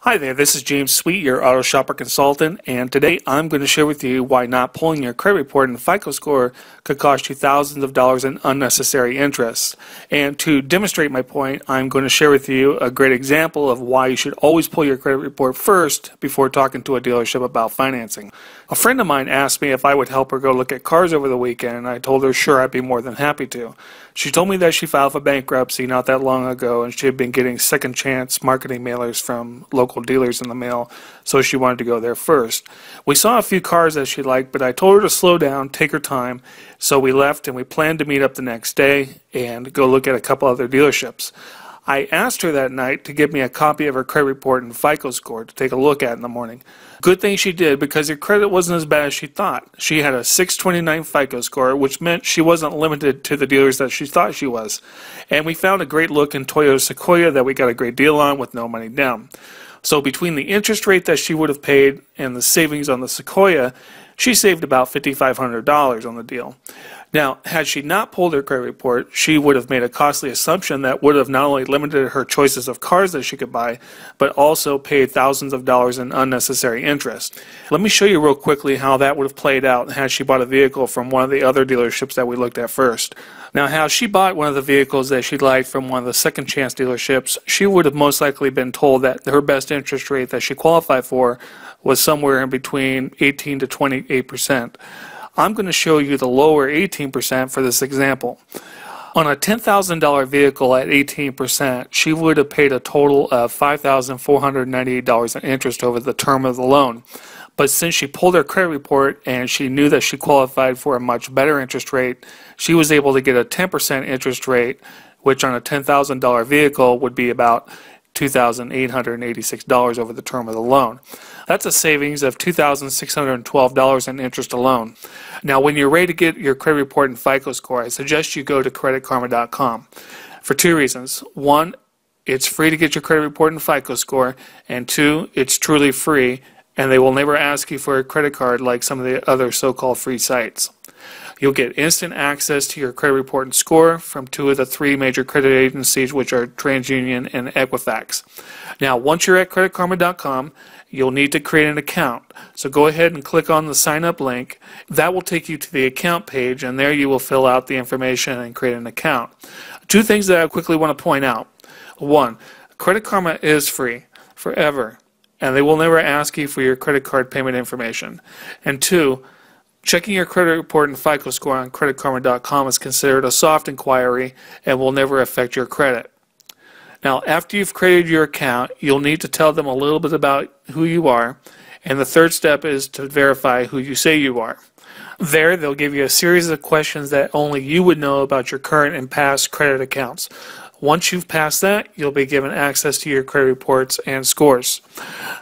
Hi there, this is James Sweet, your auto shopper consultant, and today I'm going to share with you why not pulling your credit report and FICO score could cost you thousands of dollars in unnecessary interest. And to demonstrate my point, I'm going to share with you a great example of why you should always pull your credit report first before talking to a dealership about financing. A friend of mine asked me if I would help her go look at cars over the weekend, and I told her sure, I'd be more than happy to. She told me that she filed for bankruptcy not that long ago, and she had been getting second chance marketing mailers from local dealers in the mail, so she wanted to go there first. We saw a few cars that she liked, but I told her to slow down, take her time, so we left and we planned to meet up the next day and go look at a couple other dealerships. I asked her that night to give me a copy of her credit report and FICO score to take a look at in the morning. Good thing she did, because her credit wasn't as bad as she thought. She had a 629 FICO score, which meant she wasn't limited to the dealers that she thought she was. And we found a great look in Toyota Sequoia that we got a great deal on with no money down. So between the interest rate that she would have paid and the savings on the Sequoia, she saved about $5,500 on the deal. Now, had she not pulled her credit report, she would have made a costly assumption that would have not only limited her choices of cars that she could buy, but also paid thousands of dollars in unnecessary interest. Let me show you real quickly how that would have played out had she bought a vehicle from one of the other dealerships that we looked at first. Now, how she bought one of the vehicles that she liked from one of the second chance dealerships, she would have most likely been told that her best interest rate that she qualified for was somewhere in between 18 to 28%. I'm going to show you the lower 18% for this example. On a $10,000 vehicle at 18%, she would have paid a total of $5,498 in interest over the term of the loan. But since she pulled her credit report and she knew that she qualified for a much better interest rate, she was able to get a 10% interest rate, which on a $10,000 vehicle would be about $2,886 over the term of the loan. That's a savings of $2,612 in interest alone. Now, when you're ready to get your credit report and FICO score, I suggest you go to creditkarma.com for two reasons. One, it's free to get your credit report and FICO score, and two, it's truly free, and they will never ask you for a credit card like some of the other so-called free sites. You'll get instant access to your credit report and score from two of the three major credit agencies, which are TransUnion and Equifax. Now, once you're at creditkarma.com, you'll need to create an account. So go ahead and click on the sign up link. That will take you to the account page, and there you will fill out the information and create an account. Two things that I quickly want to point out. One, Credit Karma is free forever, and they will never ask you for your credit card payment information. And two, checking your credit report and FICO score on creditkarma.com is considered a soft inquiry and will never affect your credit. Now, after you've created your account, you'll need to tell them a little bit about who you are, and the third step is to verify who you say you are. There, they'll give you a series of questions that only you would know about your current and past credit accounts. Once you've passed that, you'll be given access to your credit reports and scores.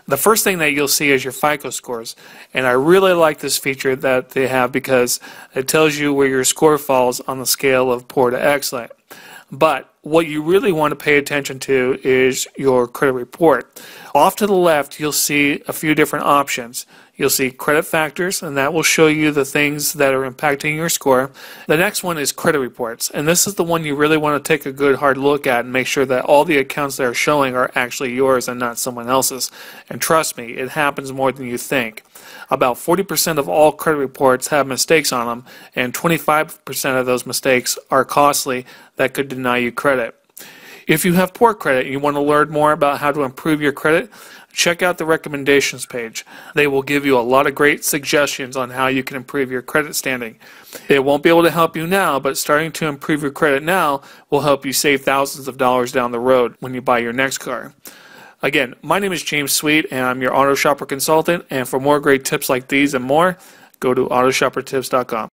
The first thing that you'll see is your FICO scores, and I really like this feature that they have because it tells you where your score falls on the scale of poor to excellent. But what you really want to pay attention to is your credit report. Off to the left, you'll see a few different options. You'll see credit factors, and that will show you the things that are impacting your score. The next one is credit reports, and this is the one you really want to take a good hard look at and make sure that all the accounts that are showing are actually yours and not someone else's. And trust me, it happens more than you think. About 40% of all credit reports have mistakes on them, and 25% of those mistakes are costly that could deny you credit. If you have poor credit and you want to learn more about how to improve your credit, check out the recommendations page. They will give you a lot of great suggestions on how you can improve your credit standing. It won't be able to help you now, but starting to improve your credit now will help you save thousands of dollars down the road when you buy your next car. Again, my name is James Sweet, and I'm your auto shopper consultant, and for more great tips like these and more, go to autoshoppertips.com.